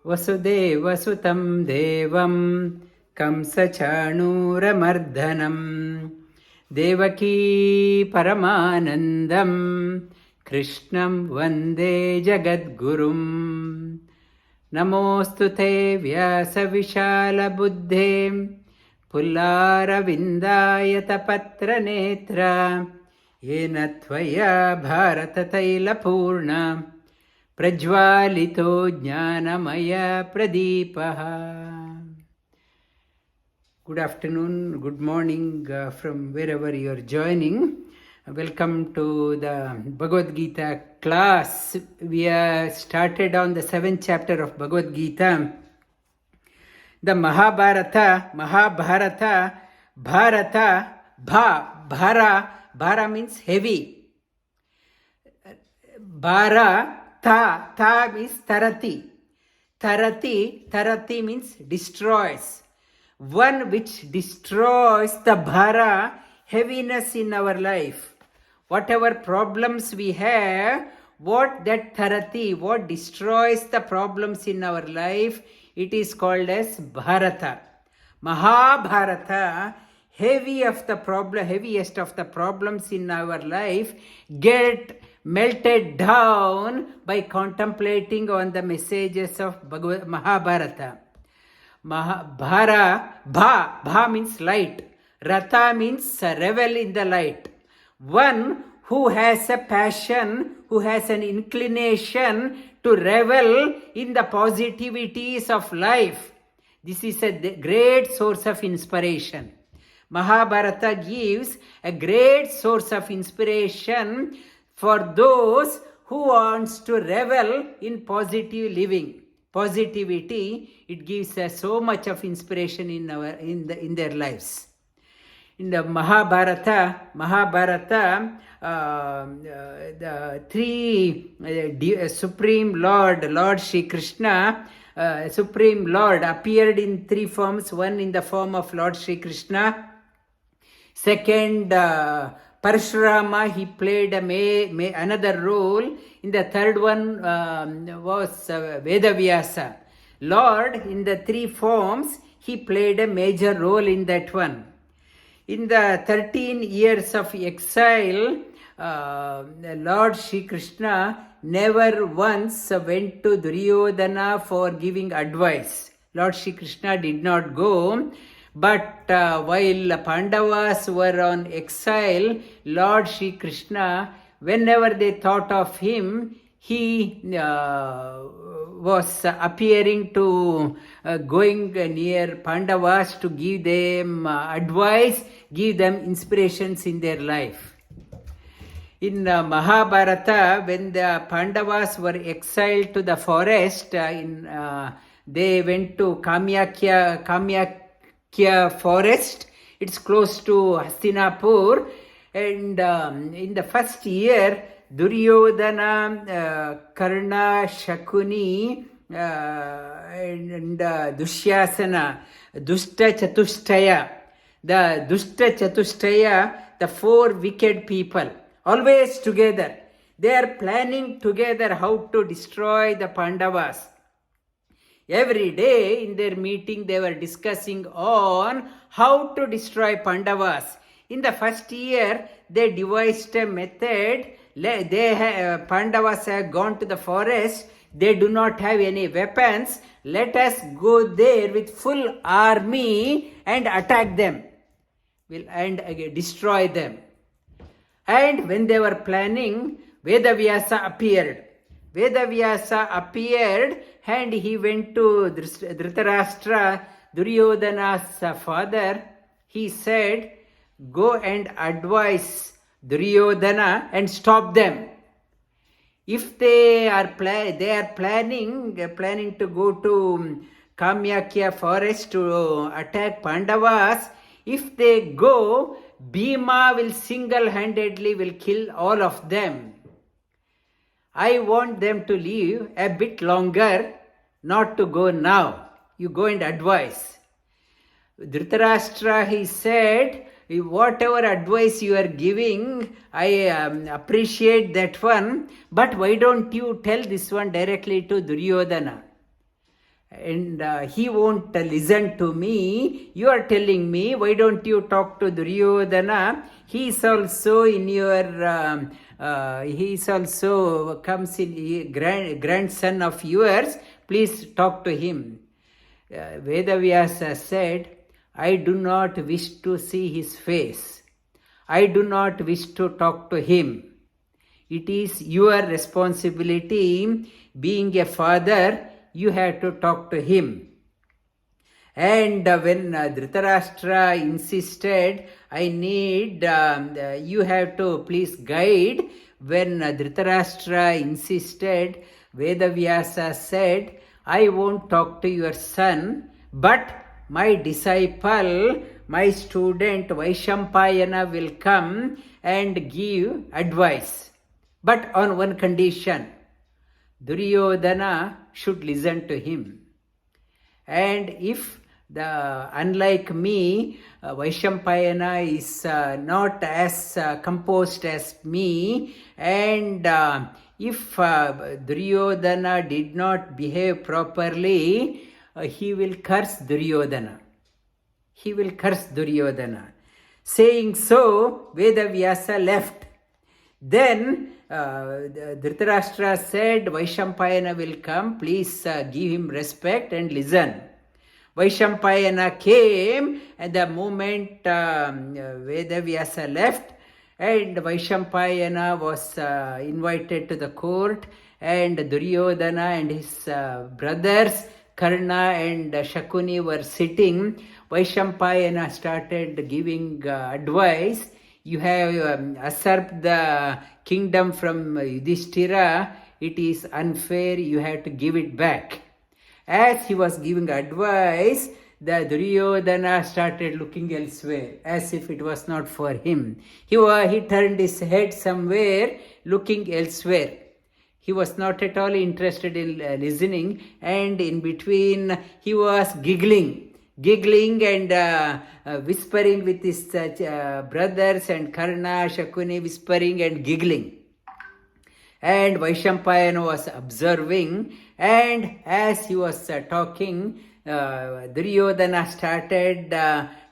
Vasudeva sutam devam kamsachanuramardanam devaki paramanandam krishnam vande jagadgurum namostute vyasa vishala buddhe pullaravindayata patra netra yena tvaya bharata taila purna prajwalito jnanamaya pradipaha. Good afternoon, good morning from wherever you are joining. Welcome to the Bhagavad Gita class. We are started on the 7th chapter of Bhagavad Gita. The Mahabharata, Bharata, Bhara means heavy. Ta means tarati. Tarati means destroys. One which destroys the bhara, heaviness in our life. Whatever problems we have, what destroys the problems in our life, it is called as Bharata. Mahabharata, heaviest of the problems in our life, get melted down by contemplating on the messages of Mahabharata. Bha means light. Rata means revel in the light. One who has a passion, who has an inclination to revel in the positivities of life. This is a great source of inspiration. Mahabharata gives a great source of inspiration for those who wants to revel in positive living. Positivity, it gives so much of inspiration in their lives. In the Mahabharata, the three Supreme Lord Shri Krishna, Supreme Lord appeared in three forms. One in the form of Lord Shri Krishna. Second, Parashurama, he played another role. In the third one was Vedavyasa. Lord, in the three forms, he played a major role in that one. In the 13 years of exile, Lord Shri Krishna never once went to Duryodhana for giving advice. Lord Shri Krishna did not go. But while Pandavas were on exile, Lord Shri Krishna, whenever they thought of him, he was appearing to going near Pandavas to give them advice, give them inspirations in their life. In Mahabharata, when the Pandavas were exiled to the forest, they went to Kamyakya forest. It's close to Hastinapur. And in the first year, Duryodhana, Karna, Shakuni, and Dushyasana, Dushta Chatushtaya, the four wicked people, always together. They are planning together how to destroy the Pandavas. Every day in their meeting they were discussing on how to destroy Pandavas. In the first year they devised a method. Pandavas have gone to the forest. They do not have any weapons. Let us go there with full army and attack them and destroy them. And when they were planning, Vedavyasa appeared. And he went to Dhritarashtra, Duryodhana's father. He said, go and advise Duryodhana and stop them. If they are planning to go to Kamyakya forest to attack Pandavas, if they go, Bhima will single-handedly will kill all of them. I want them to live a bit longer, not to go now. You go and advise. Dhritarashtra, he said, whatever advice you are giving, I appreciate that one, but why don't you tell this one directly to Duryodhana? and he won't listen to me. You are telling me, why don't you talk to Duryodhana? He is also in your, he is also comes in grandson of yours. Please talk to him. Vedavyasa said, I do not wish to see his face. I do not wish to talk to him. It is your responsibility. Being a father, you have to talk to him. And when Dhritarashtra insisted, I need, you have to please guide. When Dhritarashtra insisted, Vedavyasa said, I won't talk to your son, but my disciple, my student Vaishampayana will come and give advice. But on one condition, Duryodhana should listen to him. And if unlike me, Vaishampayana is not as composed as me, and if Duryodhana did not behave properly, he will curse Duryodhana. He will curse Duryodhana. Saying so, Vedavyasa left. Then Dhritarashtra said, Vaishampayana will come, please give him respect and listen. Vaishampayana came, and the moment Vedavyasa left, and Vaishampayana was invited to the court, and Duryodhana and his brothers Karna and Shakuni were sitting. Vaishampayana started giving advice. You have usurped the kingdom from Yudhishthira. It is unfair. You have to give it back. As he was giving advice, the Duryodhana started looking elsewhere, as if it was not for him. He turned his head somewhere, looking elsewhere. He was not at all interested in listening, and in between he was giggling and whispering with his brothers, and Karna, Shakuni whispering and giggling. And Vaishampayana was observing, and as he was talking, Duryodhana started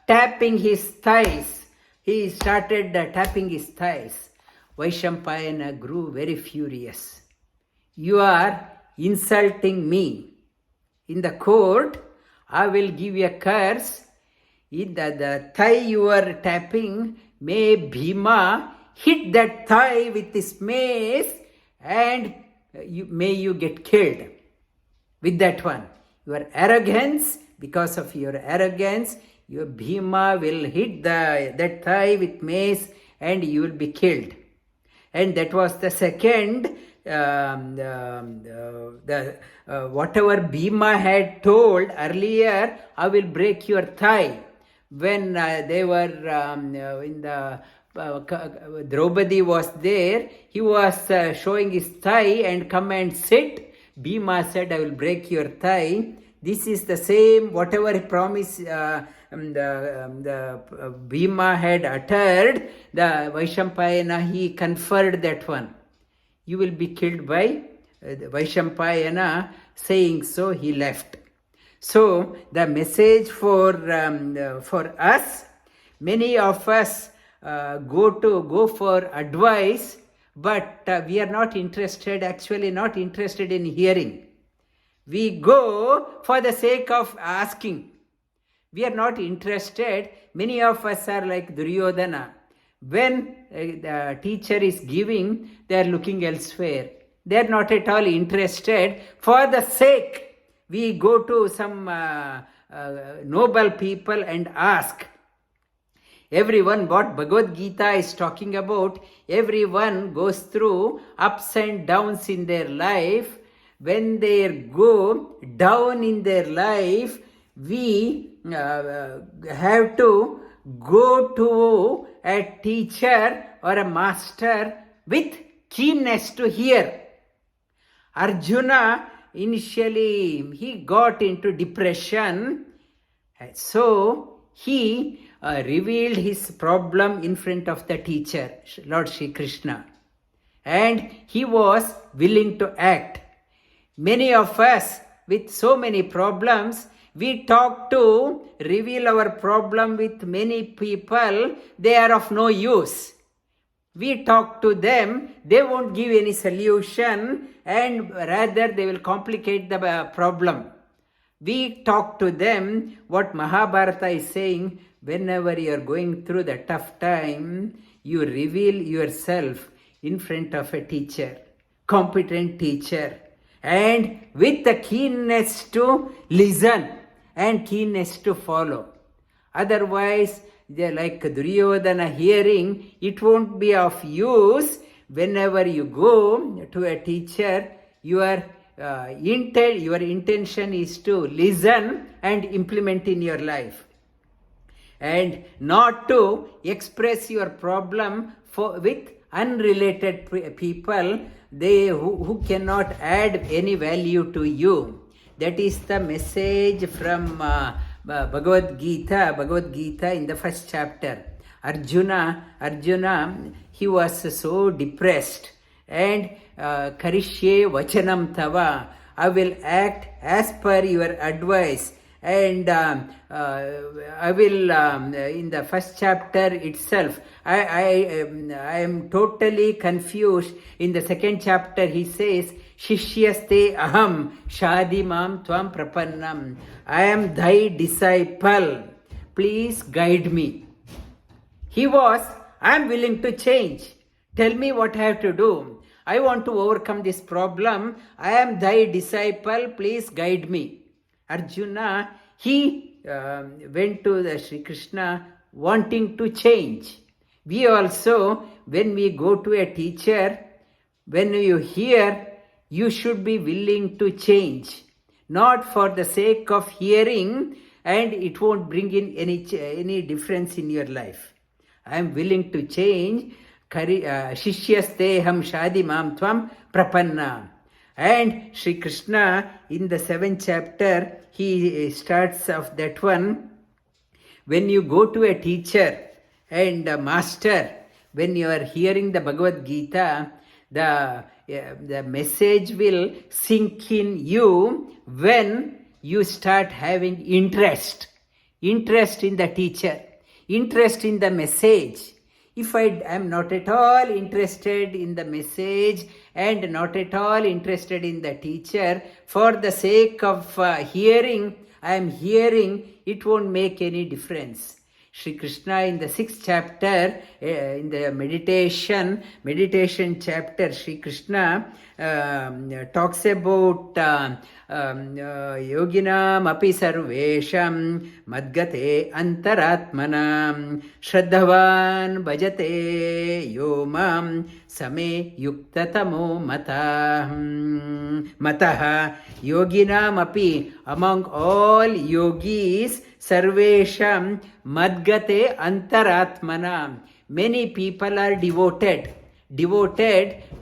tapping his thighs. He started tapping his thighs. Vaishampayana grew very furious. You are insulting me. In the court, I will give you a curse. In the thigh you are tapping, may Bhima hit that thigh with his mace, and may you get killed with that one. Your arrogance, because of your arrogance, your Bhima will hit that thigh with mace, and you will be killed. And that was the second. Whatever Bhima had told earlier, I will break your thigh. When they were in the Draupadi was there, he was showing his thigh and come and sit. Bhima said, I will break your thigh. This is the same, whatever promise the Bhima had uttered, the Vaishampayana, he conferred that one. You will be killed by Vaishampayana. Saying so, he left. So the message for us, many of us go for advice, but we are not interested in hearing. We go for the sake of asking. We are not interested. Many of us are like Duryodhana. When the teacher is giving, they are looking elsewhere. They are not at all interested. For the sake, we go to some noble people and ask. Everyone, what Bhagavad Gita is talking about, everyone goes through ups and downs in their life. When they go down in their life, we have to go to a teacher or a master with keenness to hear. Arjuna, initially, he got into depression. So, he revealed his problem in front of the teacher, Lord Shri Krishna. And he was willing to act. Many of us with so many problems. We talk to reveal our problem with many people. They are of no use. We talk to them, they won't give any solution, and rather they will complicate the problem. We talk to them. What Mahabharata is saying, whenever you are going through the tough time, you reveal yourself in front of a teacher, competent teacher, and with the keenness to listen and keenness to follow. Otherwise, they're like Duryodhana hearing, it won't be of use. Whenever you go to a teacher, your intention is to listen and implement in your life, and not to express your problem with unrelated people, they who cannot add any value to you. That is the message from Bhagavad Gita in the first chapter. Arjuna, he was so depressed, and Karishye Vachanam Tava, I will act as per your advice. And I will, in the first chapter itself, I am totally confused. In the second chapter, he says, Shishyaste aham shadimam tvam prapannam. I am thy disciple. Please guide me. He was, I am willing to change. Tell me what I have to do. I want to overcome this problem. I am thy disciple. Please guide me. Arjuna, he went to the Sri Krishna wanting to change. We also, when we go to a teacher, when you hear, you should be willing to change. Not for the sake of hearing, and it won't bring in any difference in your life. I am willing to change. Shishyasteham shadimam tvam prapanna. And Sri Krishna, in the 7th chapter, he starts off that one. When you go to a teacher and a master, when you are hearing the Bhagavad Gita, the message will sink in you when you start having interest in the teacher, interest in the message. If I am not at all interested in the message and not at all interested in the teacher, for the sake of hearing, I am hearing, it won't make any difference. Sri Krishna in the 6th chapter, in the meditation chapter, Sri Krishna talks about yoginam api sarvesham madgate antaratmanam shraddhavan bhajate yomam same yuktatamo mattah yoginam api, among all yogis, sarvesham madgate antaratmanam, many people are devoted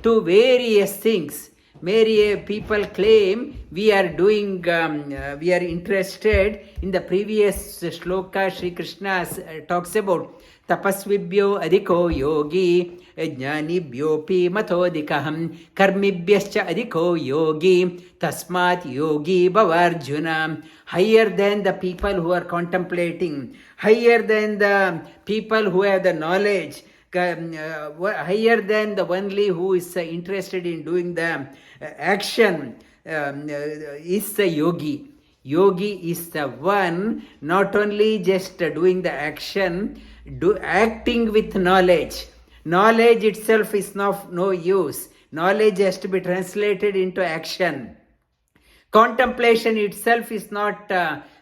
to various things. Many people claim we are doing, we are interested. In the previous sloka, Sri Krishna talks about tapasvibhyo adhiko yogi jnanibhyopi matodikaham karmibhyascha adhiko yogi tasmat yogi bhavarjuna. Higher than the people who are contemplating, higher than the people who have the knowledge, higher than the only who is interested in doing the action, is the yogi. Yogi is the one not only just doing the action, acting with knowledge. Knowledge itself is no use. Knowledge has to be translated into action. Contemplation itself is not,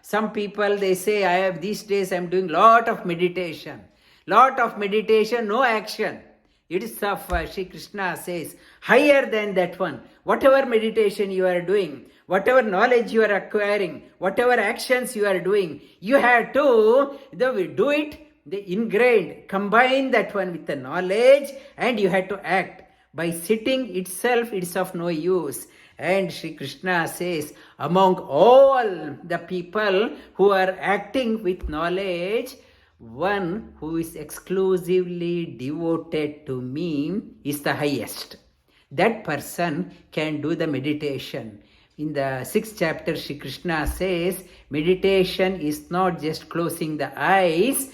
some people they say, these days I am doing lot of meditation, no action. It is of Sri Krishna says, higher than that one. Whatever meditation you are doing, whatever knowledge you are acquiring, whatever actions you are doing, you have to do it, the ingrained, combine that one with the knowledge, and you have to act. By sitting itself, it is of no use. And Sri Krishna says, among all the people who are acting with knowledge, one who is exclusively devoted to me is the highest. That person can do the meditation. In the 6th chapter, Shri Krishna says, meditation is not just closing the eyes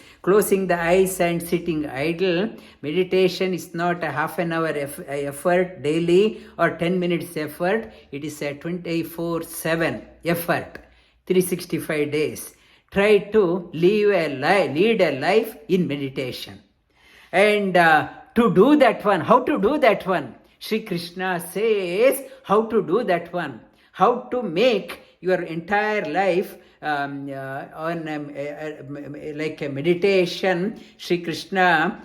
and sitting idle. Meditation is not a half an hour effort daily or 10 minutes effort. It is a 24/7 effort, 365 days. Try to lead a life in meditation. And to do that one, how to do that one? Shri Krishna says how to do that one. How to make your entire life like a meditation. Shri Krishna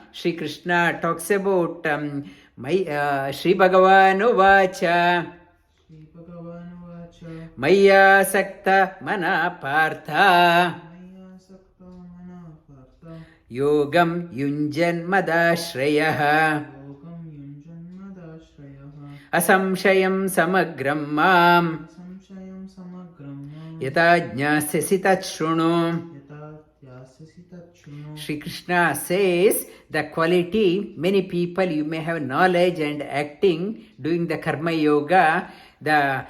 talks about Shri Bhagavanu Vacha Maya Sakta Mana Partha Yogam Yunjan Madashrayah Asamshayam Samagram Mam Yata Jnasasi Tat Shrunu. Shri Krishna says the quality, many people you may have knowledge and acting, doing the karma yoga, the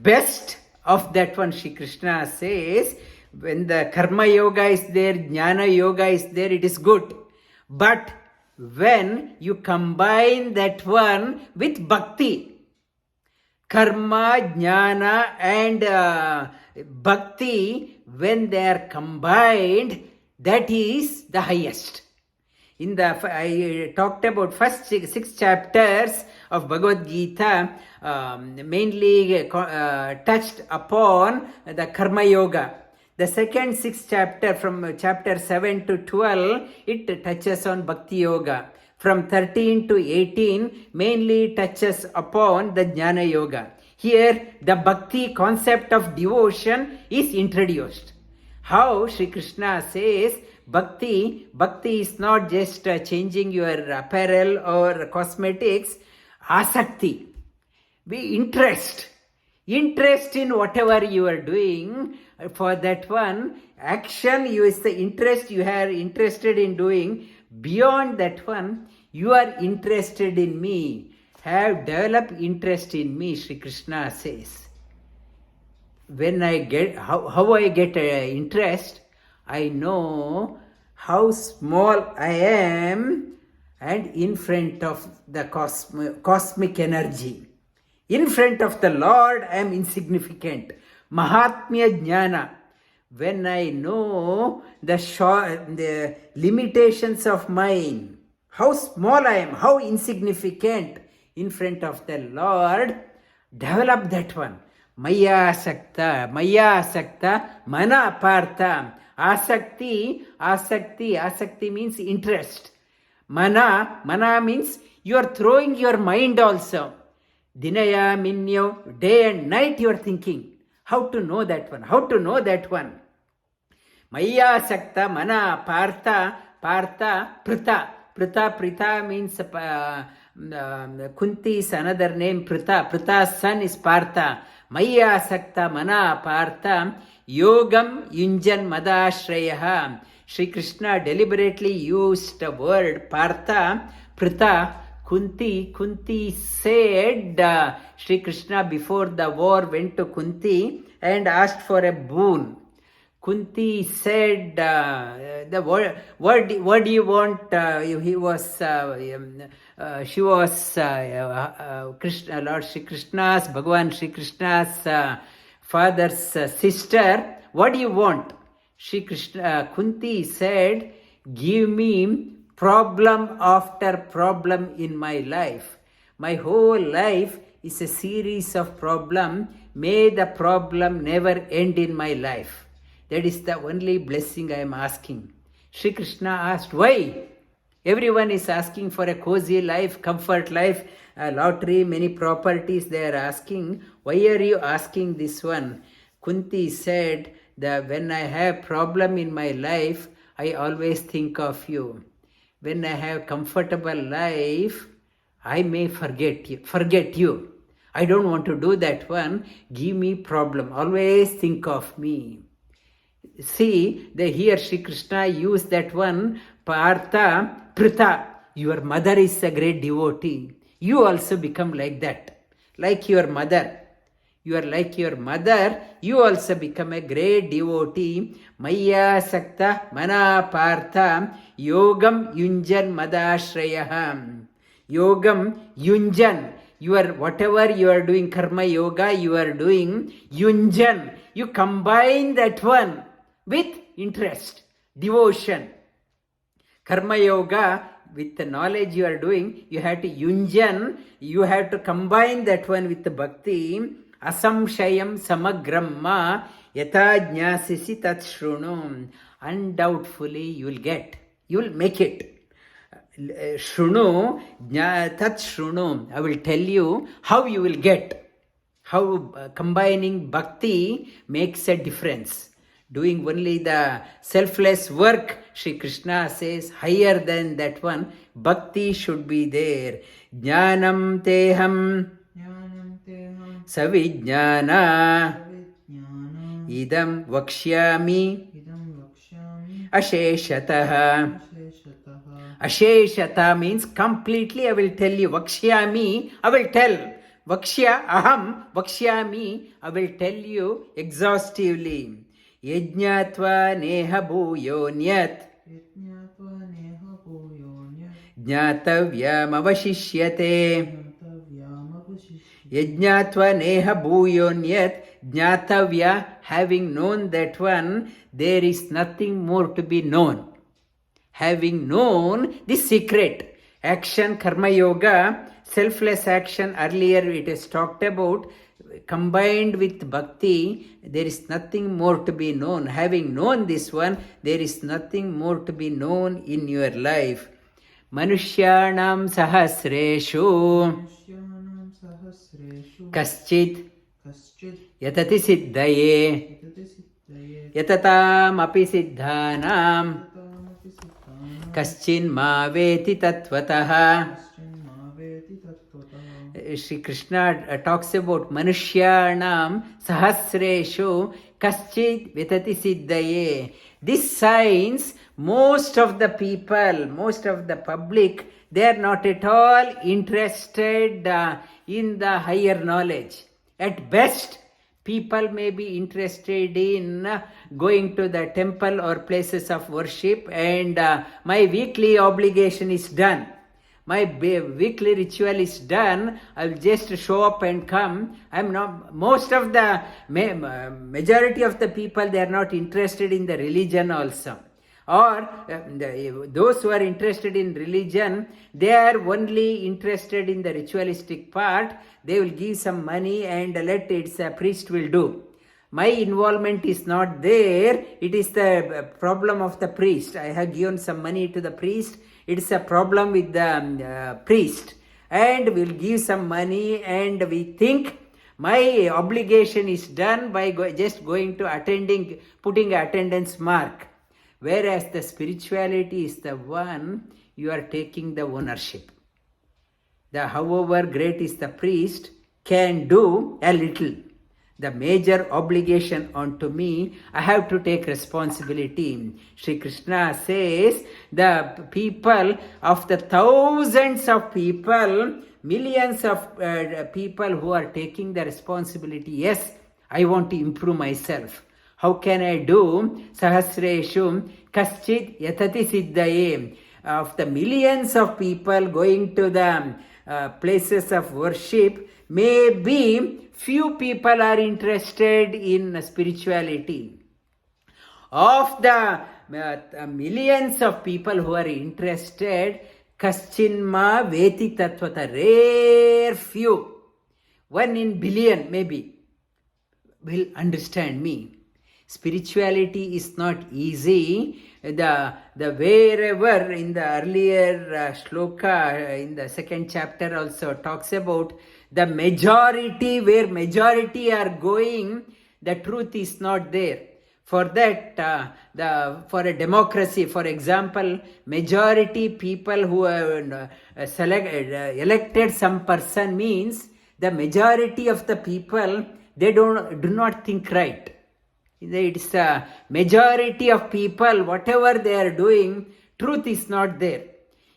best of that one, Shri Krishna says, when the karma yoga is there, jnana yoga is there, it is good. But when you combine that one with bhakti, karma, jnana and bhakti, when they are combined, that is the highest. I talked about first 6 chapters of Bhagavad Gita, mainly touched upon the karma yoga. The second 6th chapter, from chapter 7 to 12, it touches on bhakti yoga. From 13 to 18, mainly touches upon the jnana yoga. Here, the bhakti concept of devotion is introduced. How Shri Krishna says, bhakti is not just changing your apparel or cosmetics. Asakti, be interest in whatever you are doing. For that one, action is the interest you are interested in doing. Beyond that one, you are interested in me. Have developed interest in me, Shri Krishna says. When I get, how I get interest, I know how small I am and in front of the cosmic energy. In front of the Lord, I am insignificant. Mahatmya Jnana. When I know the limitations of mine, how small I am, how insignificant in front of the Lord, develop that one. Maya Sakta, Mana Partha. Asakti means interest. Mana means you are throwing your mind also. Dinaya, Minyo, day and night you are thinking. How to know that one? Maya Sakta, Mana Partha, Prita. Prita means Kunti's another name, Prita. Prita's son is Partha. Maya Sakta, Mana Partha, Yogam Yunjan Madashrayah. Shri Krishna deliberately used the word Partha, Prita. Kunti said, Shri Krishna before the war went to Kunti and asked for a boon. Kunti said, what do you want? She was Krishna, Lord Shri Krishna's, Bhagavan Shri Krishna's father's sister. What do you want? Kunti said, give me problem after problem in my life. My whole life is a series of problems. May the problem never end in my life. That is the only blessing I am asking. Shri Krishna asked, why? Everyone is asking for a cozy life, comfort life, a lottery, many properties they are asking. Why are you asking this one? Kunti said that when I have problem in my life, I always think of you. When I have comfortable life, I may forget you. I don't want to do that one. Give me problem. Always think of me. See, here Shri Krishna used that one, Partha, Prita. Your mother is a great devotee. You also become like that, like your mother. You are like your mother, you also become a great devotee. Maya sakta mana partha yogam yunjan madashrayaham. Yogam yunjan. Whatever you are doing, karma yoga, you are doing yunjan. You combine that one with interest, devotion. Karma yoga, with the knowledge you are doing, you have to yunjan, you have to combine that one with the bhakti. Asamshayam samagramma yata jnasisi tat shrunu. Undoubtfully you will make it. Shrunu, tat shrunu. I will tell you how you will get. How combining bhakti makes a difference. Doing only the selfless work, Sri Krishna says, higher than that one, bhakti should be there. Jnanam teham savijnana idam vakshyami asheshataha. Asheshata means completely I will tell you. Vakshyami, I will tell. Vakshya, aham, vakshyami, I will tell you exhaustively. Yajñatva neha bhuyo nyat jnatavyam avashishyate. Yajñatva neha bhuyo nyat jnatavya, having known that one, there is nothing more to be known. Having known the secret, action, karma yoga, selfless action, earlier it is talked about, combined with bhakti, there is nothing more to be known. Having known this one, there is nothing more to be known in your life. Manushyanam sahasreshu kaschid yatati siddhaye yatatam api siddhanam kaschin ma veti tatvataha. Shri Krishna talks about Manushyanam Sahasreshu Kaschid Vitati Siddhaye. This signs most of the people, most of the public, they are not at all interested in the higher knowledge. At best, people may be interested in going to the temple or places of worship, and my weekly obligation is done. My weekly ritual is done. I will just show up and come. I'm not. Most of the majority of the people, they are not interested in the religion also. Or those who are interested in religion, they are only interested in the ritualistic part. They will give some money and let it's a priest will do. My involvement is not there. It is the problem of the priest. I have given some money to the priest. It's a problem with the priest. And we'll give some money and we think my obligation is done by just going to attending, putting an attendance mark. Whereas the spirituality is the one you are taking the ownership. The however great is the priest can do a little. The major obligation onto me, I have to take responsibility. Sri Krishna says, the people of the thousands of people, millions of people who are taking the responsibility, yes, I want to improve myself. How can I do? Sahasreshu kaschid yatati siddhaye. Of the millions of people going to the places of worship, maybe few people are interested in spirituality. Of the millions of people who are interested, kaschinma veti tattvata, rare few, 1 in billion maybe, will understand me. Spirituality is not easy. The wherever in the earlier sloka, in the second chapter also talks about the majority, where majority are going, the truth is not there. For that, for a democracy, for example, majority people who have elected some person means the majority of the people, they do not think right. It's a majority of people, whatever they are doing, truth is not there.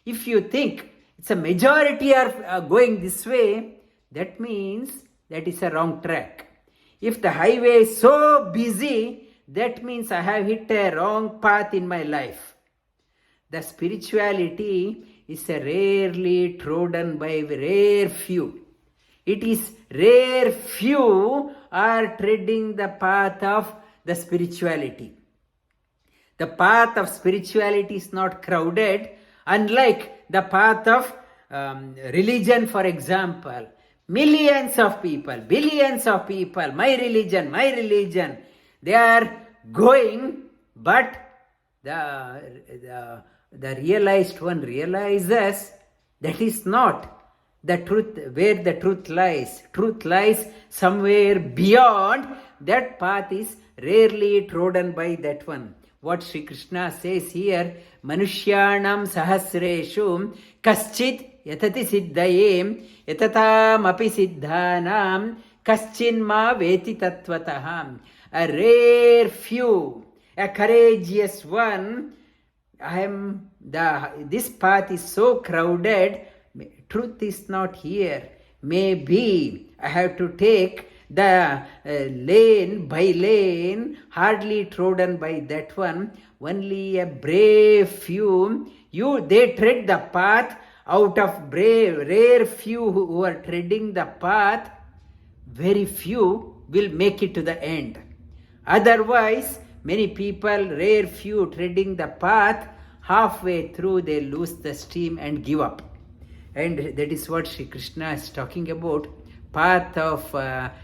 If you think it's a majority are going this way, that means that is a wrong track. If the highway is so busy, that means I have hit a wrong path in my life. The spirituality is a rarely trodden by rare few. It is rare few are treading the path of the spirituality. The path of spirituality is not crowded, unlike the path of religion, for example. Millions of people, billions of people, my religion, they are going, but the realized one realizes that is not the truth, where the truth lies. Truth lies somewhere beyond. That path is rarely trodden by that one. What Sri Krishna says here, Manushyanam sahasreshu kaschid yatati siddhaye yatatam api siddhanam kaschin ma veti tatvataham. A rare few, a courageous one. This path is so crowded, truth is not here. Maybe I have to take the lane by lane, hardly trodden by that one. Only a brave few, they tread the path. Out of rare few who are treading the path, very few will make it to the end. Otherwise, many people, rare few treading the path, halfway through they lose the steam and give up. And that is what Sri Krishna is talking about. Path of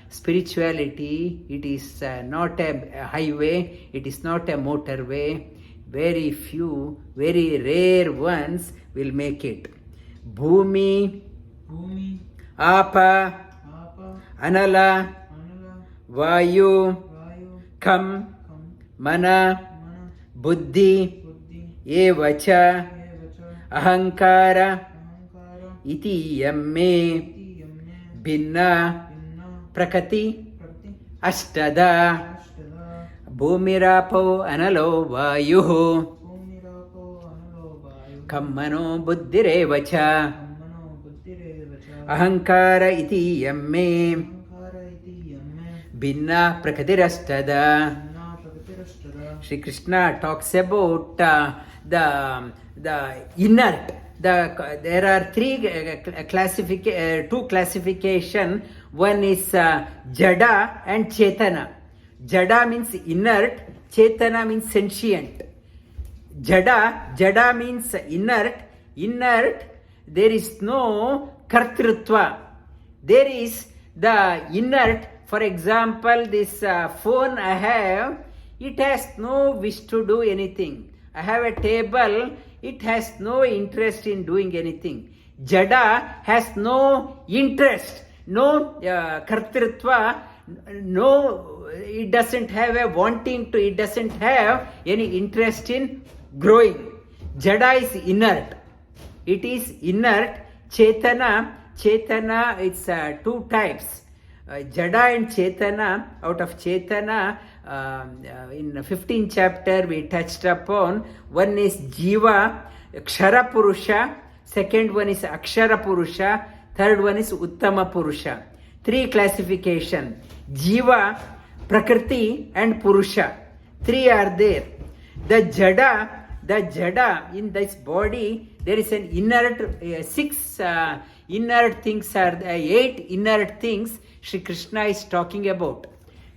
spirituality, it is not a highway, it is not a motorway. Very few, very rare ones will make it. Bhumi, Apa, Anala, Vayu, Kam, Mana, Buddhi, Evacha, Ahankara, Iti Yamme, Binna, Prakati, Ashtada, Bhumirapo, Analo, Vayuhu, Kammano, Buddhirevacha, Ahankara, Iti Yamme, Binna, Prakatirastada. Sri Krishna talks about the inert. There are two classification. One is Jada and Chetana. Jada means inert, Chetana means sentient. Jada means inert. Inert, there is no kartrutva. There is the inert. For example, this phone I have, it has no wish to do anything. I have a table, it has no interest in doing anything. Jada has no interest, no kartrutva, no, it doesn't have a wanting to, it doesn't have any interest in growing. Jada is inert. It is inert. Chetana, it's two types. Jada and Chetana. Out of Chetana, in 15th chapter we touched upon. One is Jiva, Kshara Purusha. Second one is Akshara Purusha. Third one is Uttama Purusha. Three classification. Jiva, Prakriti and Purusha. Three are there. The Jada in this body, there is an inert, six inert things are, 8 inert things Sri Krishna is talking about.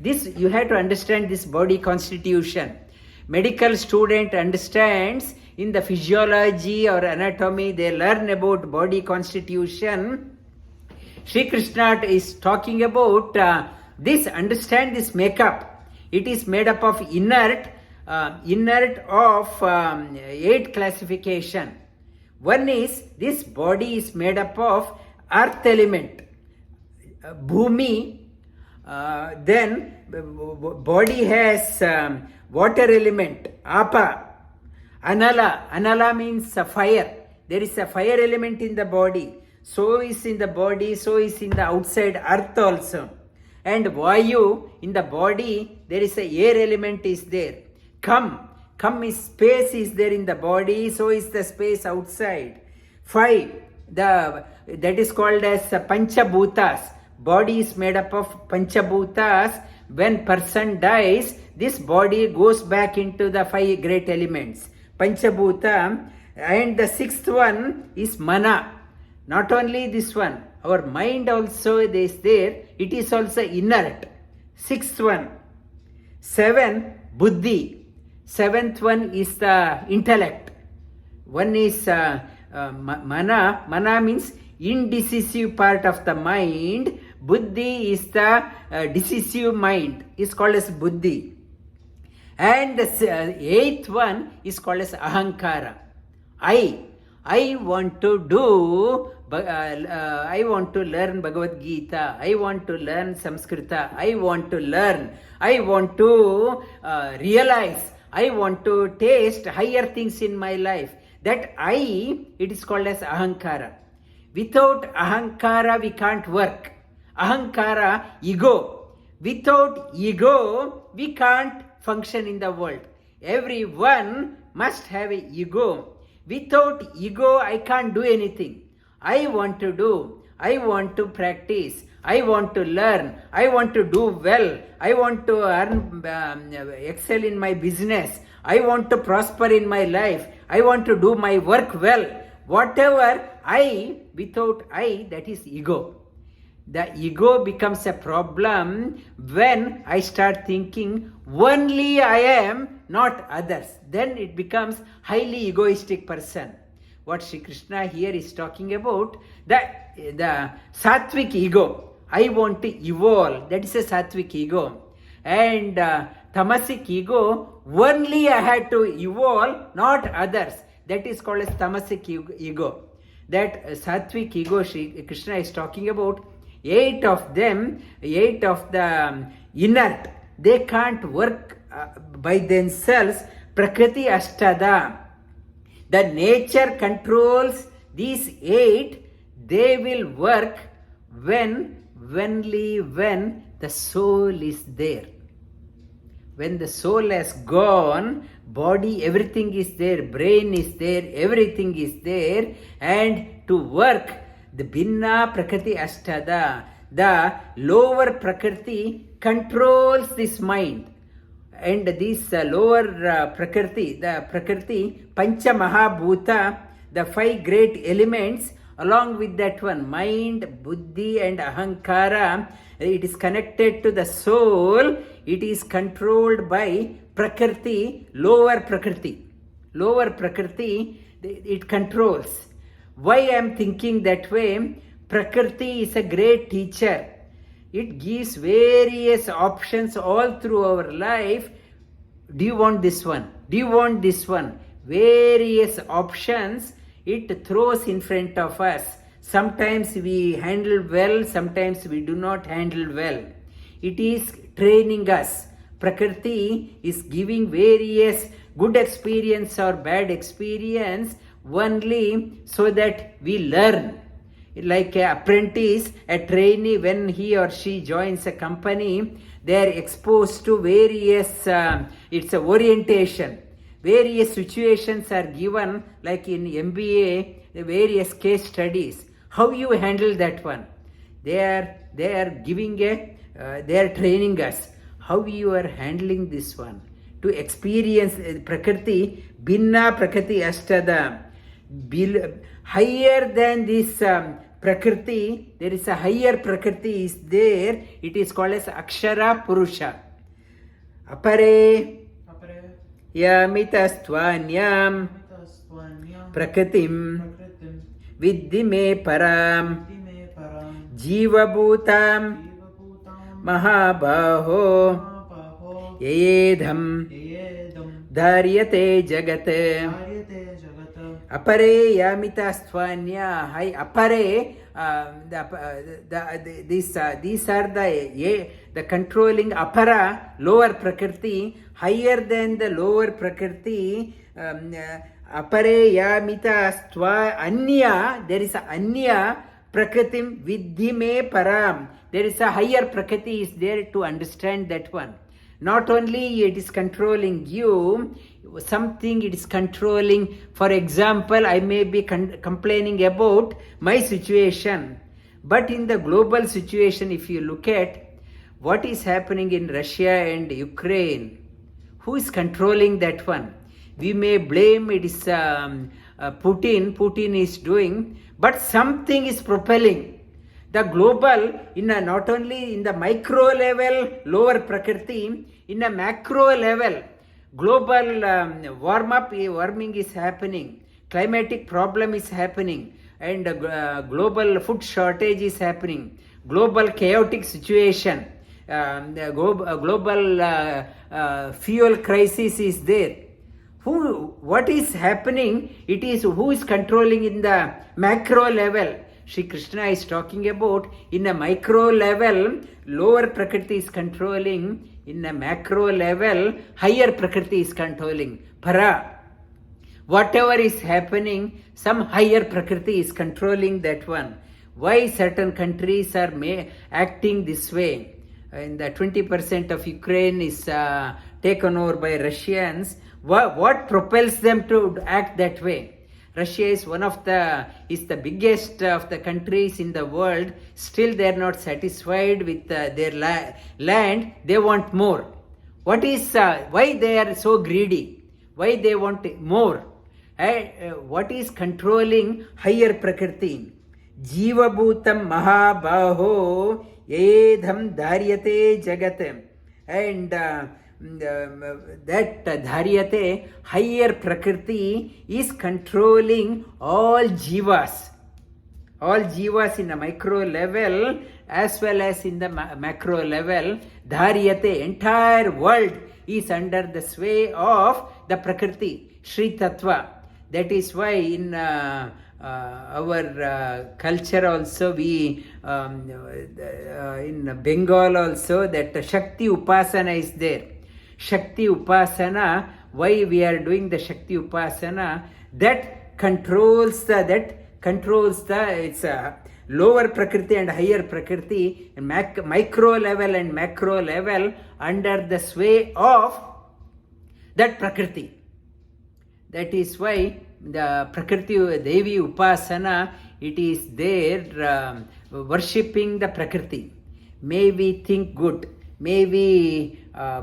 This, you have to understand this body constitution. Medical student understands in the physiology or anatomy, they learn about body constitution. Sri Krishna is talking about this, understand this makeup. It is made up of inert of 8 classification. One is, this body is made up of earth element, Bhumi. Then body has water element, Apa. Anala means fire. There is a fire element in the body. So is in the body, so is in the outside earth also. And Vayu, in the body, there is a air element is there. Kam is space is there in the body, so is the space outside. 5, that is called as Panchabhutas. body is made up of Panchabhutas. When person dies, this body goes back into the 5 great elements. Panchabhuta. And the 6th one is mana. Not only this one, our mind also is there. It is also inert. 6th one. 7, buddhi. 7th one is the intellect. One is mana. Mana means indecisive part of the mind. Buddhi is the decisive mind. Is called as buddhi. And the 8th one is called as ahankara. I want to do, I want to learn Bhagavad Gita, I want to learn Samskrita, I want to learn, I want to realize, I want to taste higher things in my life. That it is called as ahankara. Without ahankara, we can't work. Ahankara, ego. Without ego, we can't function in the world. Everyone must have an ego. Without ego, I can't do anything. I want to do. I want to practice. I want to learn. I want to do well. I want to earn, excel in my business. I want to prosper in my life. I want to do my work well. Whatever without that is ego. The ego becomes a problem when I start thinking only I am, not others. Then it becomes highly egoistic person. What Sri Krishna here is talking about, the sattvic ego. I want to evolve. That is a sattvic ego. And tamasic ego, only I had to evolve, not others. That is called as tamasic ego. That sattvic ego Sri Krishna is talking about, 8 of them, 8 of the inert, they can't work by themselves. Prakriti Ashtada. The nature controls these 8. They will work only when the soul is there. When the soul has gone, body, everything is there, brain is there, everything is there, and to work, the Binna Prakriti Ashtada, the lower Prakriti controls this mind. And this lower Prakriti, the Prakriti, Pancha Mahabhuta, the 5 great elements, along with that one, mind, buddhi and ahankara, it is connected to the soul. It is controlled by Prakriti, lower Prakriti. Lower Prakriti, it controls. Why I am thinking that way? Prakriti is a great teacher. It gives various options all through our life. Do you want this one? Do you want this one? Various options it throws in front of us. Sometimes we handle well, sometimes we do not handle well. It is training us. Prakriti is giving various good experience or bad experience only so that we learn. Like an apprentice, a trainee, when he or she joins a company, they are exposed to various, it's a orientation. Various situations are given, like in MBA, various case studies. How you handle that one? They are giving they are training us. How you are handling this one? To experience Prakriti, Binna Prakriti Ashtada. Higher than this Prakriti, there is a higher Prakriti is there. It is called as Akshara Purusha. Apare Yamitastwanyam Prakritim Viddhi me param Jiva Bhutam Mahabaho Yedham Dharyate Jagat. Apare Yamitastwanya. Hi, Apare. These are the controlling apara, lower Prakriti, higher than the lower Prakriti. Apare Yamitastwa Anya. There is a Anya Prakritim Viddhi me param. There is a higher Prakriti is there to understand that one. Not only it is controlling you, something it is controlling. For example, I may be complaining about my situation. But in the global situation, if you look at what is happening in Russia and Ukraine, who is controlling that one? We may blame it is Putin is doing, but something is propelling. The global, not only in the micro level, lower prakriti, in a macro level, global warming is happening, climatic problem is happening, and global food shortage is happening, global chaotic situation, global fuel crisis is there. What is happening? It is who is controlling in the macro level. Shri Krishna is talking about in a micro level, lower prakriti is controlling. In a macro level, higher prakriti is controlling. Para. Whatever is happening, some higher prakriti is controlling that one. Why certain countries are acting this way? In the 20% of Ukraine is taken over by Russians. What propels them to act that way? Russia is the biggest of the countries in the world. Still they are not satisfied with their land. They want more. What is why they are so greedy? Why they want more? What is controlling higher prakriti? Jiva bhutam mahabaho idam dharyate jagat. And that dharyate, higher prakriti, is controlling all jivas in a micro level as well as in the macro level. Dharyate, entire world is under the sway of the prakriti, Shri Tattva. That is why in our culture also, we in Bengal also, that Shakti Upasana is there. Shakti Upasana, why we are doing the Shakti Upasana? That controls the it's lower prakriti and higher prakriti, micro level and macro level, under the sway of that prakriti. That is why the Prakriti Devi Upasana, it is there worshipping the Prakriti. May we think good, may we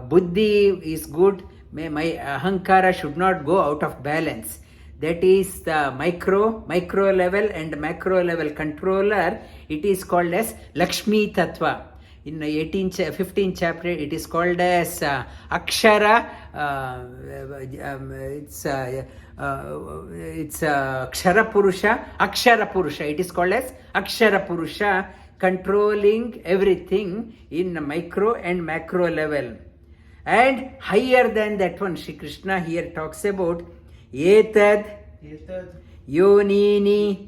buddhi is good, may my ahankara should not go out of balance. That is the micro level and macro level controller. It is called as Lakshmi Tattva. In 15th chapter, it is called as Akshara. It's Akshara Purusha. It is called as Akshara Purusha, controlling everything in micro and macro level. And higher than that one, Shri Krishna here talks about Etad Yonini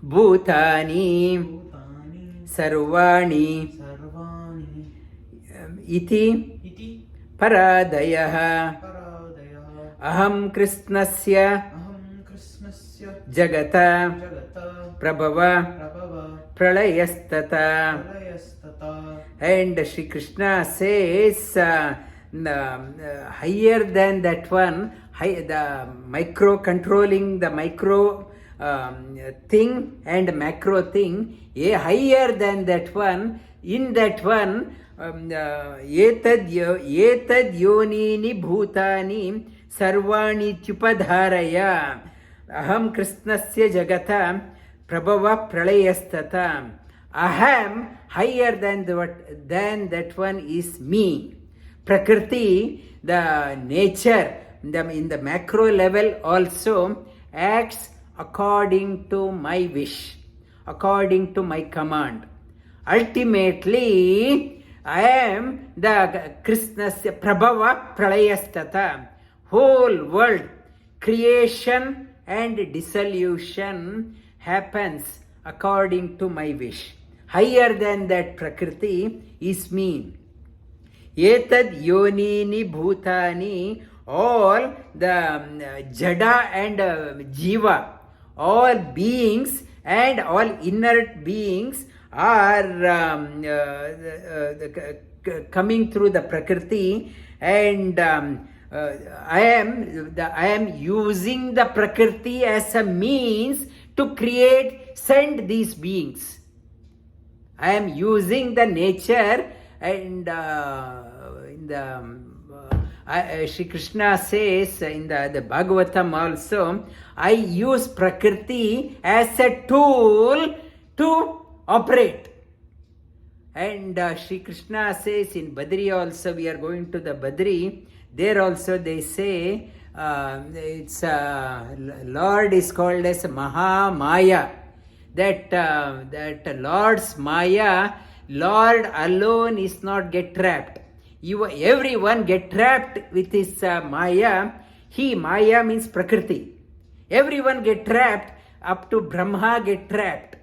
Bhutani Sarvani Iti Paradayah Aham Krishnasya Jagata Prabhava Pralayastata. And Shri Krishna says higher than that one, the micro, controlling the micro thing and macro thing, higher than that one. In that one, etad yonini bhutani sarvani tyupadharaya aham krishnasya jagata prabhava pralayastata. Aham, higher than that one, is me. Prakriti, the nature, in the macro level also acts according to my wish, according to my command. Ultimately, I am the Krishnasya Prabhava Pralayastata. Whole world, creation and dissolution happens according to my wish. Higher than that Prakriti is me. Etad yonini bhutani, all the jada and jiva, all beings and all inert beings are coming through the Prakriti, and I am using the Prakriti as a means to create send these beings. I am using the nature, and in the Shri Krishna says in the Bhagavatam also, I use Prakriti as a tool to operate. And Shri Krishna says in Badri also, we are going to the Badri, there also they say, it's Lord is called as Maha-Maya. That Lord's Maya, Lord alone is not get trapped. Everyone get trapped with his Maya. Maya means Prakriti. Everyone get trapped, up to Brahma get trapped.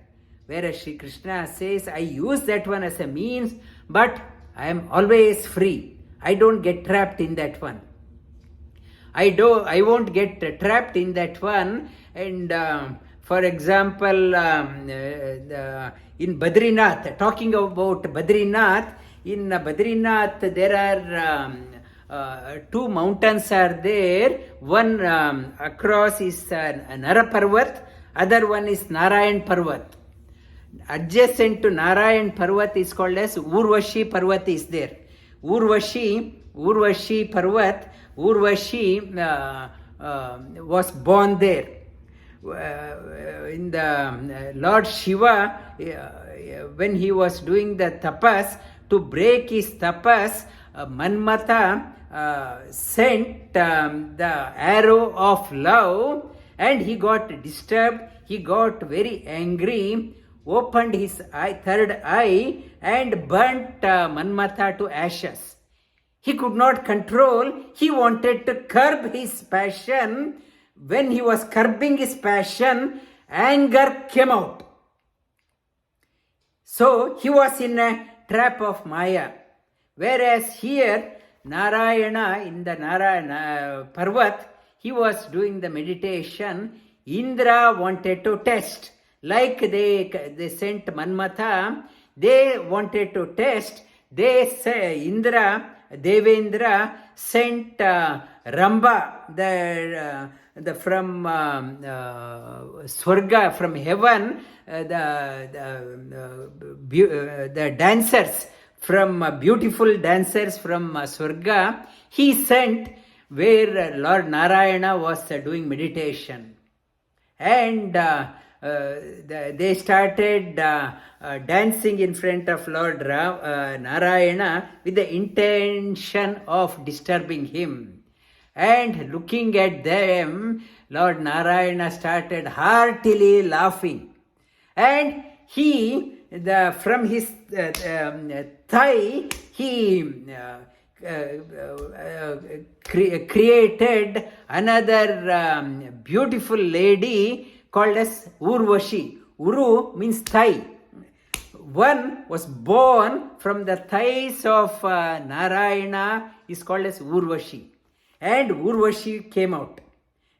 Whereas Shri Krishna says, I use that one as a means, but I am always free. I don't get trapped in that one. I won't get trapped in that one. And for example, in Badrinath, talking about Badrinath, in Badrinath there are two mountains are there. One across is Nara Parvat, other one is Narayan Parvat. Adjacent to Narayan Parvat is called as Urvashi Parvat is there. Urvashi Parvat, Urvashi was born there. In the Lord Shiva, when he was doing the tapas, to break his tapas, Manmatha sent the arrow of love, and he got disturbed, he got very angry, opened his third eye and burnt Manmatha to ashes. He could not control, he wanted to curb his passion. When he was curbing his passion, anger came out. So he was in a trap of Maya. Whereas here, Narayana, in the Narayana Parvat, he was doing the meditation. Indra wanted to test. Like they sent Manmatha, they wanted to test. They say Devendra sent Ramba, the from Swarga, from heaven, the dancers, from beautiful dancers from Swarga, he sent where Lord Narayana was doing meditation. And they started dancing in front of Lord Narayana with the intention of disturbing him. And looking at them, Lord Narayana started heartily laughing. And from his thigh, he created another beautiful lady called as Urvashi. Uru means thigh. One was born from the thighs of Narayana, is called as Urvashi. And Urvashi came out.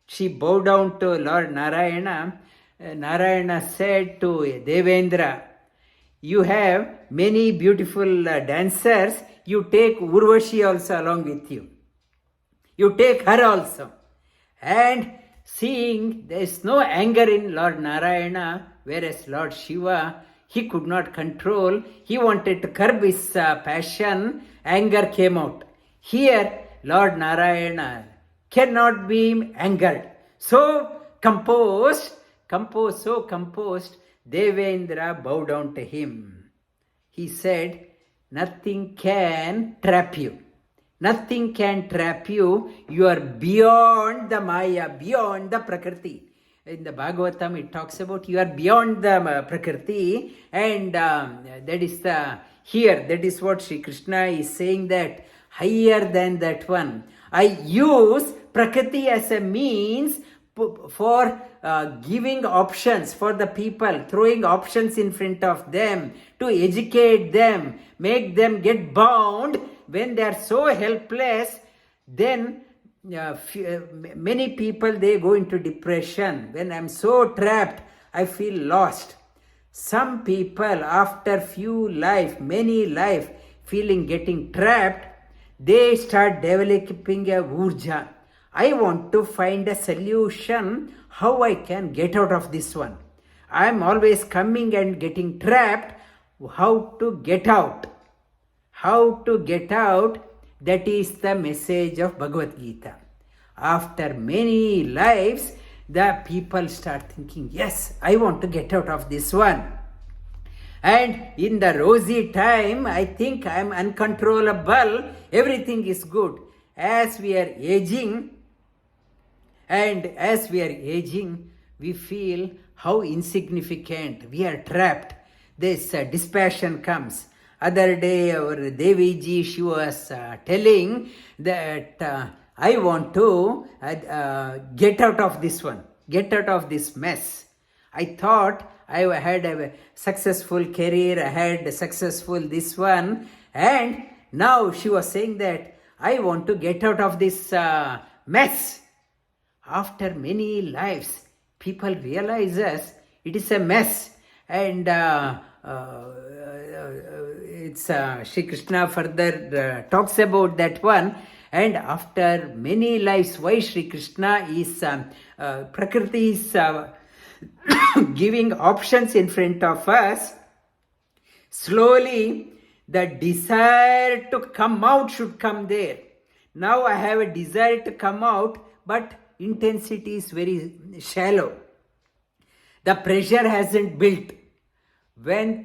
She bowed down to Lord Narayana. Narayana said to Devendra, you have many beautiful dancers, you take Urvashi also along with you. You take her also. And seeing there is no anger in Lord Narayana, whereas Lord Shiva, he could not control, he wanted to curb his passion, anger came out. Here, Lord Narayana cannot be angered. So composed, Devendra bowed down to him. He said, nothing can trap you. Nothing can trap you. You are beyond the Maya, beyond the Prakriti. In the Bhagavatam, it talks about you are beyond the Prakriti, and that is what Sri Krishna is saying, that higher than that one. I use Prakriti as a means for giving options for the people, throwing options in front of them, to educate them, make them get bound. When they are so helpless, then many people, they go into depression. When I'm so trapped, I feel lost. Some people, after many life, feeling getting trapped, they start developing a urja. I want to find a solution how I can get out of this one. I am always coming and getting trapped. How to get out? How to get out? That is the message of Bhagavad Gita. After many lives, the people start thinking, yes, I want to get out of this one. And in the rosy time, I think I am uncontrollable, everything is good. As we are aging, we feel how insignificant, we are trapped. This dispassion comes. Other day, our Devi ji, she was telling that I want to get out of this one, get out of this mess. I thought I had a successful career, I had successful this one, and now she was saying that I want to get out of this mess. After many lives, people realizes it is a mess, and it's Shri Krishna further talks about that one. And after many lives, why Shri Krishna is Prakriti is giving options in front of us. Slowly, the desire to come out should come there. Now I have a desire to come out, but intensity is very shallow. The pressure hasn't built. When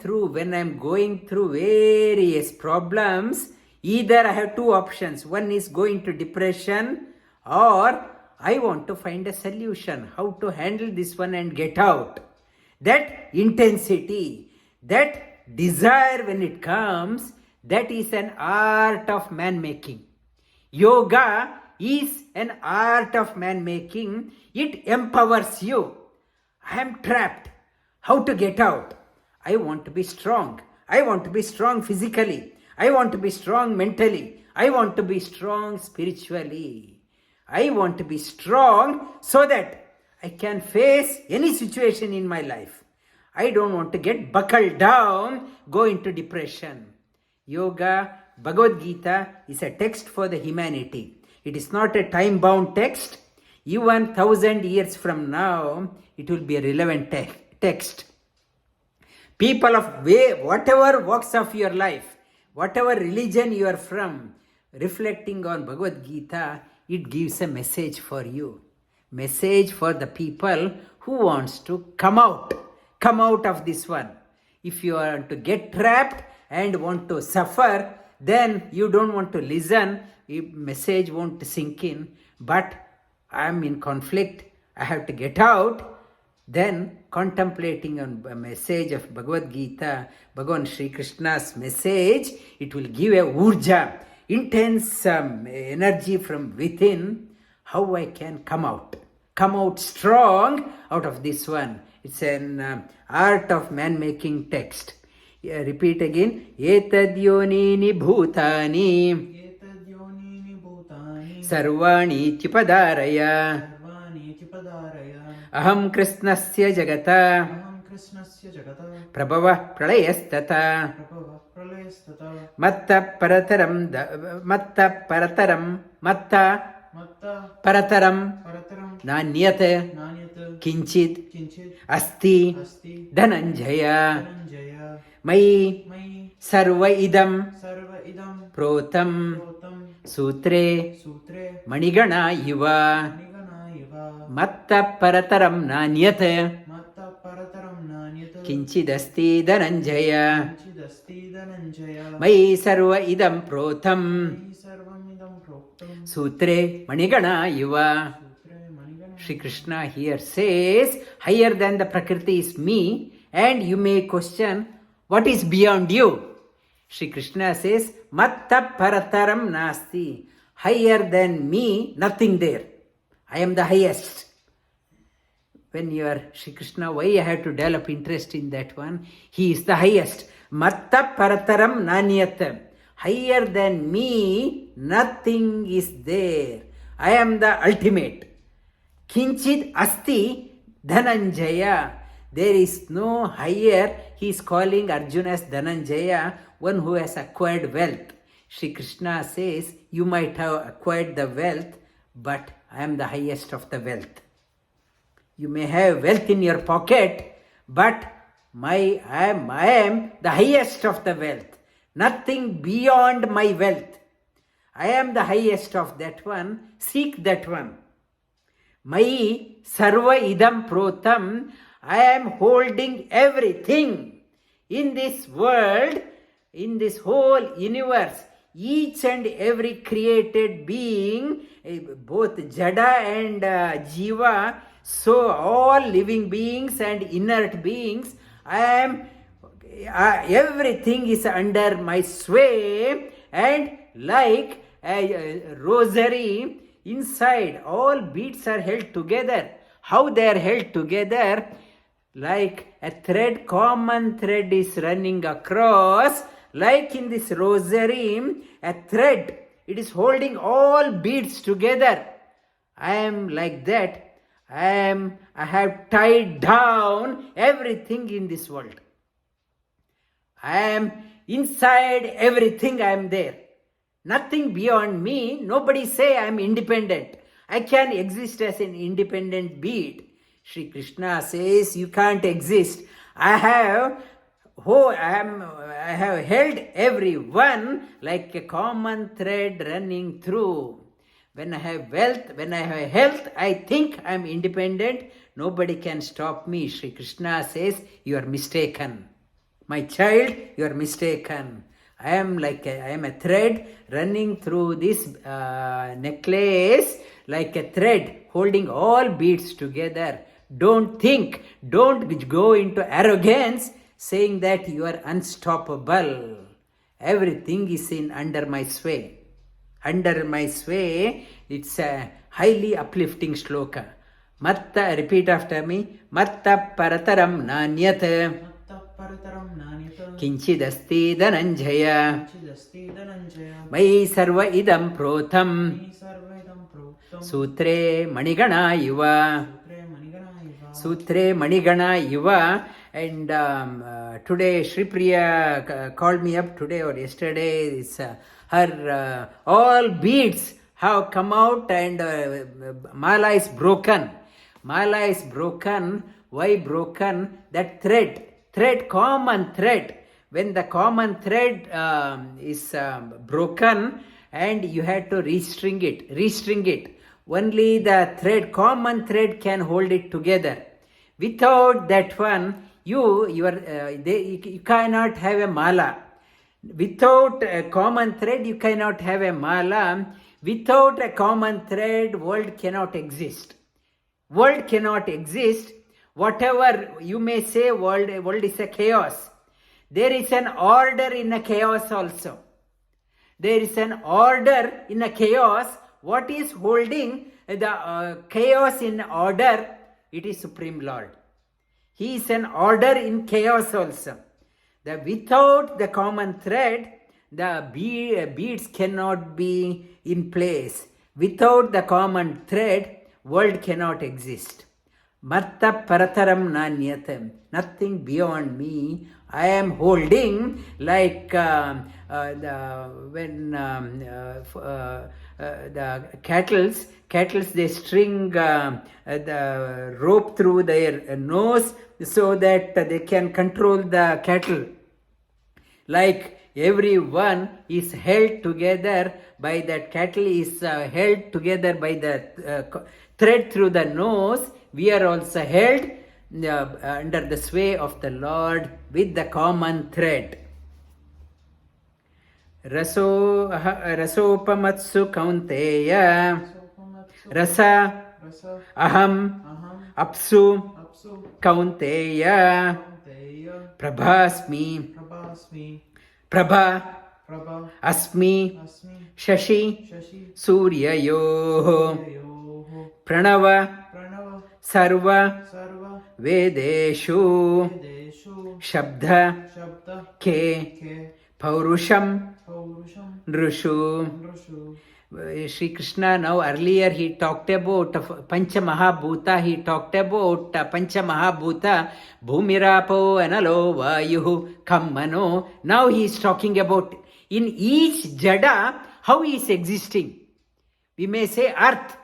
I am going through various problems, either I have two options. One is going to depression, or I want to find a solution, how to handle this one and get out. That intensity, that desire when it comes, that is an art of man-making. Yoga is an art of man-making. It empowers you. I am trapped. How to get out? I want to be strong. I want to be strong physically. I want to be strong mentally. I want to be strong spiritually. I want to be strong so that I can face any situation in my life. I don't want to get buckled down, go into depression. Yoga, Bhagavad Gita is a text for the humanity. It is not a time-bound text. Even 1,000 years from now, it will be a relevant text. People of whatever walks of your life, whatever religion you are from, reflecting on Bhagavad Gita, it gives a message for you. Message for the people who wants to come out of this one. If you are to get trapped and want to suffer, then you don't want to listen, message won't sink in. But I am in conflict, I have to get out. Then contemplating on a message of Bhagavad Gita, Bhagavan Sri Krishna's message, it will give a urja, intense energy from within, how I can come out strong out of this one. It's an art of man-making text. Repeat again. Etadyonini bhutani sarvani tyupadaraya aham krishnasya jagata prabhava pralayastata mattah parataram nanyat kinchid asti dhananjaya mayi idam protam sutre mani-gana mattah parataram nanyat kinchid asti dhananjaya mayi idam protam sutre mani-gana. Shri Krishna here says, higher than the Prakriti is me, and you may question, what is beyond you? Shri Krishna says, mattah parataram nasti. Higher than me, nothing there. I am the highest. When you are Shri Krishna, why I have to develop interest in that one? He is the highest. Mattah parataram nanyat. Higher than me, nothing is there. I am the ultimate. Kinchid asti dhananjaya. There is no higher. He is calling Arjuna as Dhananjaya, one who has acquired wealth. Shri Krishna says, you might have acquired the wealth, but I am the highest of the wealth. You may have wealth in your pocket, But I am the highest of the wealth. Nothing beyond my wealth. I am the highest of that one. Seek that one. Mayi, sarva idam protam. I am holding everything in this world, in this whole universe. Each and every created being, both Jada and Jiva, so all living beings and inert beings, everything is under my sway, and like a rosary, inside all beads are held together. How they are held together? Like a thread, common thread is running across, like in this rosary, a thread, it is holding all beads together. I am like that. I have tied down everything in this world. I am inside everything, I am there. Nothing beyond me. Nobody say I am independent. I can exist as an independent being. Sri Krishna says you can't exist. I have held everyone like a common thread running through. When I have wealth, when I have health, I think I am independent. Nobody can stop me. Sri Krishna says you are mistaken. My child, you are mistaken. I am a thread running through this necklace, like a thread holding all beads together. Don't think, don't go into arrogance saying that you are unstoppable. Everything is under my sway. Under my sway, it's a highly uplifting sloka. Mattah, repeat after me. Mattah parataram nanyat. Kinchid asti dhananjaya. Mayi idam protam. Sutre mani-gana Sutre mani-gana iva. And today Sri Priya called me up today or yesterday. Her all beads have come out and mala is broken. Mala is broken. Why broken? That thread, common thread. When the common thread is broken and you have to restring it. Only the thread, common thread can hold it together. Without that one, you cannot have a mala. Without a common thread, you cannot have a mala. Without a common thread, world cannot exist. World cannot exist. Whatever you may say, world is a chaos. There is an order in a chaos also. There is an order in a chaos. What is holding the chaos in order? It is Supreme Lord. He is an order in chaos also. Without the common thread, the beads cannot be in place. Without the common thread, world cannot exist. Mattah parataram nanyat. Nothing beyond me. I am holding like the cattles they string the rope through their nose so that they can control the cattle. Like everyone is held together by that cattle is held together by the thread through the nose. We are also held under the sway of the Lord with the common thread. Rasopamatsu kaunteya rasa aham apsu kaunteya prabhasmi prabha asmi shashi suryayoh pranava sarva vedeshu shabda ke paurusham nrushu. Sri Krishna now earlier he talked about Pancha Mahabhuta. He talked about Pancha Mahabhuta, Bhumirapo Analo Vayuhu Kammano. Now he is talking about in each jada how he is existing. We may say earth.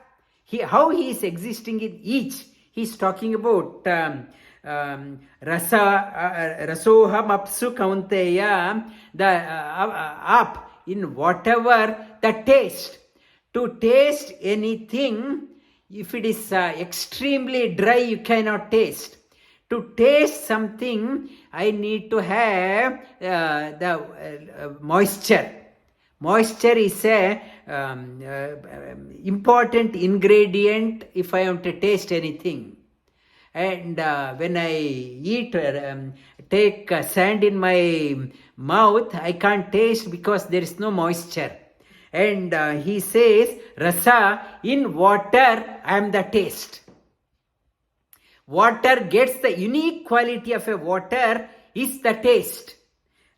How he is existing in each. He is talking about rasoham apsu kaunteya, the up in whatever the taste. To taste anything, if it is extremely dry, you cannot taste. To taste something, I need to have the moisture. Moisture is a important ingredient if I want to taste anything. And when I eat, take sand in my mouth, I can't taste because there is no moisture. And he says, rasa, in water, I am the taste. Water gets the unique quality of a water is the taste.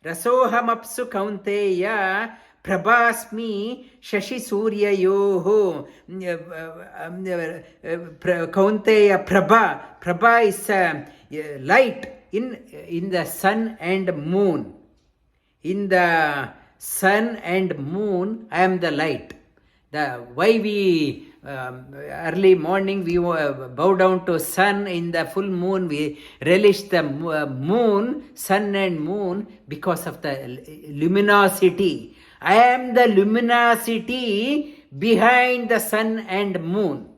Rasohamapsu kaunteya prabhasmi shashi suryayoho. Kaunteya prabha. Prabha is light in the sun and moon. In the sun and moon, I am the light. Why we early morning we bow down to sun, in the full moon we relish the moon, sun and moon, because of the luminosity. I am the luminosity behind the sun and moon.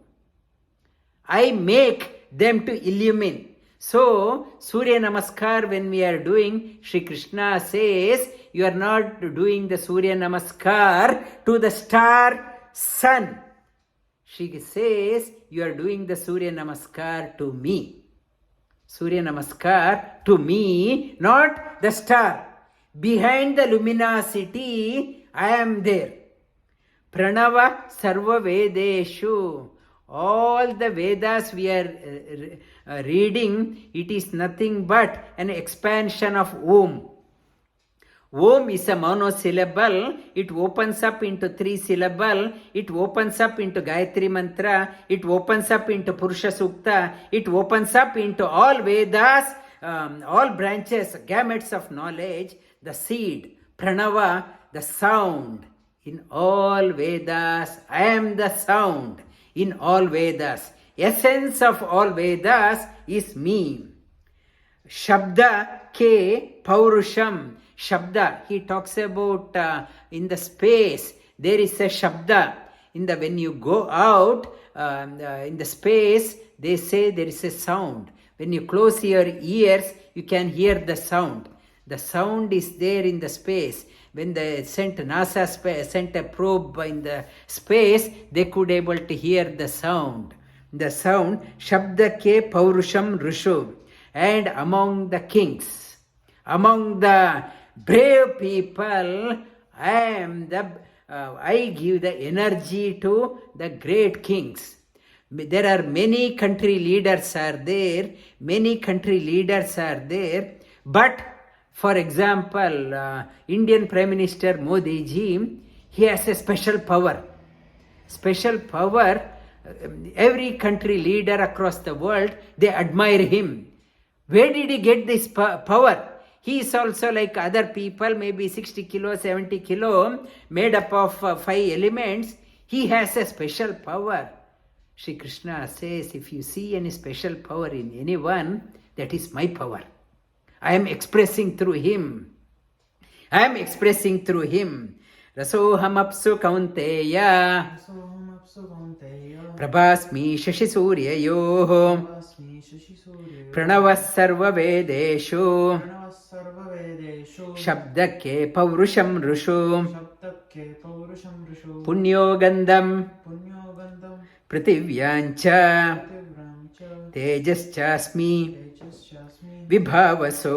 I make them to illumine. So, Surya Namaskar, when we are doing, Shri Krishna says, you are not doing the Surya Namaskar to the star sun. She says, you are doing the Surya Namaskar to me. Surya Namaskar to me, not the star. Behind the luminosity, I am there. Pranava sarva vedeshu. All the Vedas we are reading, it is nothing but an expansion of Om. Om is a monosyllable. It opens up into 3 syllable. It opens up into Gayatri Mantra. It opens up into Purusha Sukta. It opens up into all Vedas, all branches, gametes of knowledge. The seed, Pranava, the sound. In all Vedas, I am the sound. In all Vedas, essence of all Vedas is me. Shabda ke paurusham. Shabda, he talks about in the space, there is a Shabda. When you go out in the space, they say there is a sound. When you close your ears, you can hear the sound. The sound is there in the space. When they NASA sent a probe in the space, they could able to hear the sound. The sound, Shabda ke paurusham rushu. And among the kings, among the brave people, I give the energy to the great kings. There are many country leaders are there, but for example, Indian Prime Minister Modi ji, he has a special power. Every country leader across the world, they admire him. Where did he get this power? He is also like other people, maybe 60 kilo, 70 kilo, made up of 5 elements. He has a special power. Shri Krishna says, if you see any special power in anyone, that is my power. I am expressing through him. Rasohamapsu kaunteya. Prabhasmi shashi suryayoho. Pranavas sarva vedeshu. Shabdake paurusham rushu. Punyo gandam. Prativyancha. Tejaschasmi. Vibhavaso.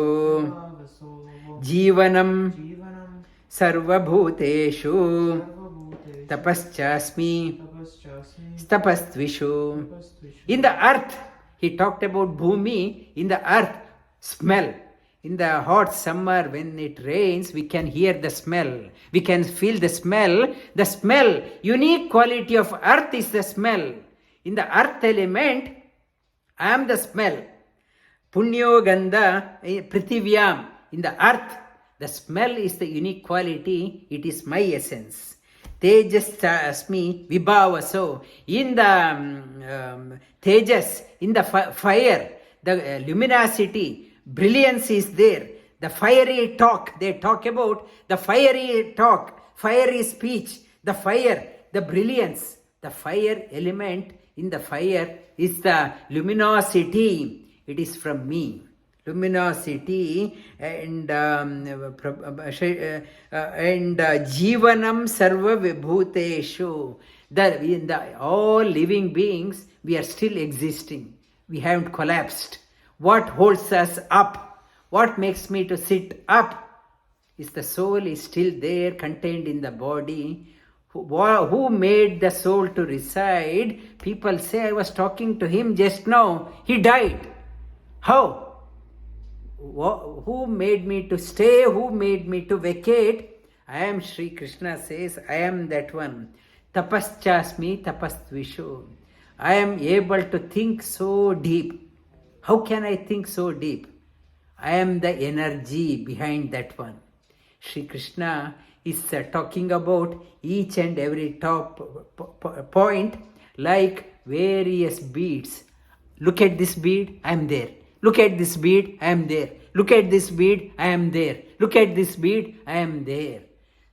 Jivanam. Sarvabhuteshu. Tapaschasmi. Stapastvishu. In the earth, he talked about Bhumi. In the earth, smell. In the hot summer, when it rains, we can hear the smell. We can feel the smell. The smell, unique quality of earth is the smell. In the earth element, I am the smell. Punyo gandha prithivyam. In the earth, the smell is the unique quality. It is my essence. Tejas asmi vibhavaso. In the tejas, in the fire, the luminosity, brilliance is there. The fiery talk, they talk about the fiery talk, fiery speech, the fire, the brilliance, the fire element in the fire is the luminosity. It is from me. Luminosity and jivanam sarva vibhuteshu. In the all living beings, we are still existing. We haven't collapsed. What holds us up? What makes me to sit up? Is the soul is still there, contained in the body. Who made the soul to reside? People say, I was talking to him just now. He died. How? Who made me to stay? Who made me to vacate? I am, Sri Krishna says, I am that one. Tapaschasmi tapastvishu. I am able to think so deep. How can I think so deep? I am the energy behind that one. Sri Krishna is talking about each and every top point like various beads. Look at this bead, I am there. Look at this bead, I am there. Look at this bead, I am there. Look at this bead, I am there.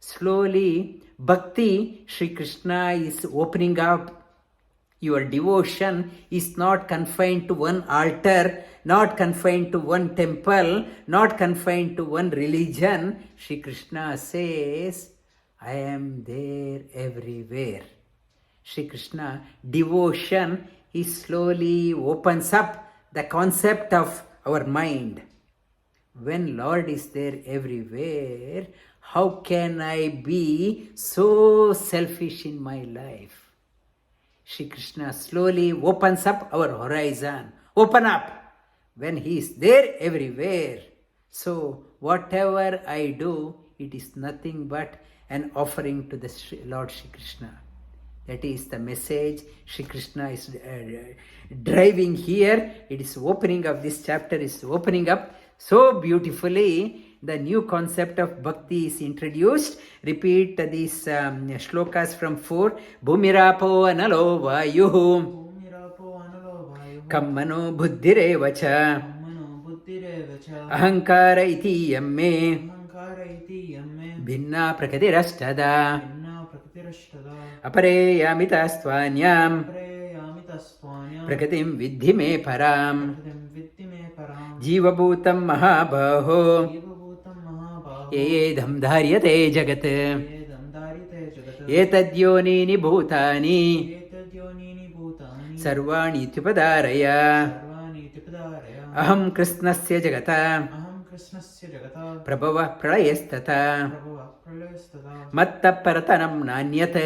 Slowly, bhakti, Sri Krishna is opening up. Your devotion is not confined to one altar, not confined to one temple, not confined to one religion. Sri Krishna says, I am there everywhere. Sri Krishna, devotion, he slowly opens up the concept of our mind. When Lord is there everywhere, how can I be so selfish in my life? Sri Krishna slowly opens up our horizon. Open up when he is there everywhere. So whatever I do, it is nothing but an offering to the Lord Sri Krishna. That is the message Sri Krishna is driving here. It is opening up, this chapter is opening up so beautifully. The new concept of bhakti is introduced. Repeat these shlokas from 4. Bhumirapo analo vayuhu kammano buddhirevacha ahankara iti yamme bhinna prakritirastada apare yamitastvanyam prakritim vidhi me param jivabhutam mahabaho idam dharyate jagat etadhyonini bhutani sarvani tyupadaraya aham krishnasya jagata prabhava pralayastata mattah parataram nanyat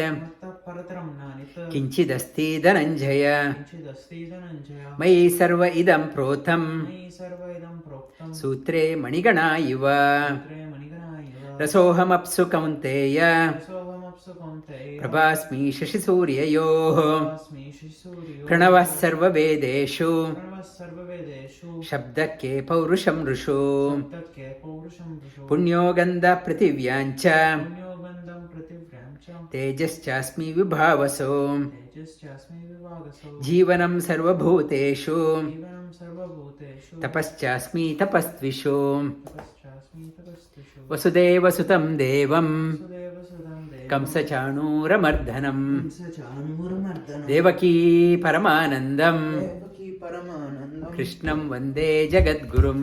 kinchid asti dhananjaya mayi sarva idam protam sutre mani-gana iva rasoham apsu kaunteya prabhasmi shashi suryayoh pranavah sarva vedeshu shabdake paurusham rushu punyo gandha prativyancha tejaschasmi vibhavaso jivanam sarva bhuteshu tapaschasmi tapastvishu Vasudeva sutam devam kamsa chanooramardhanam devaki paramanandam krishnam vande jagadgurum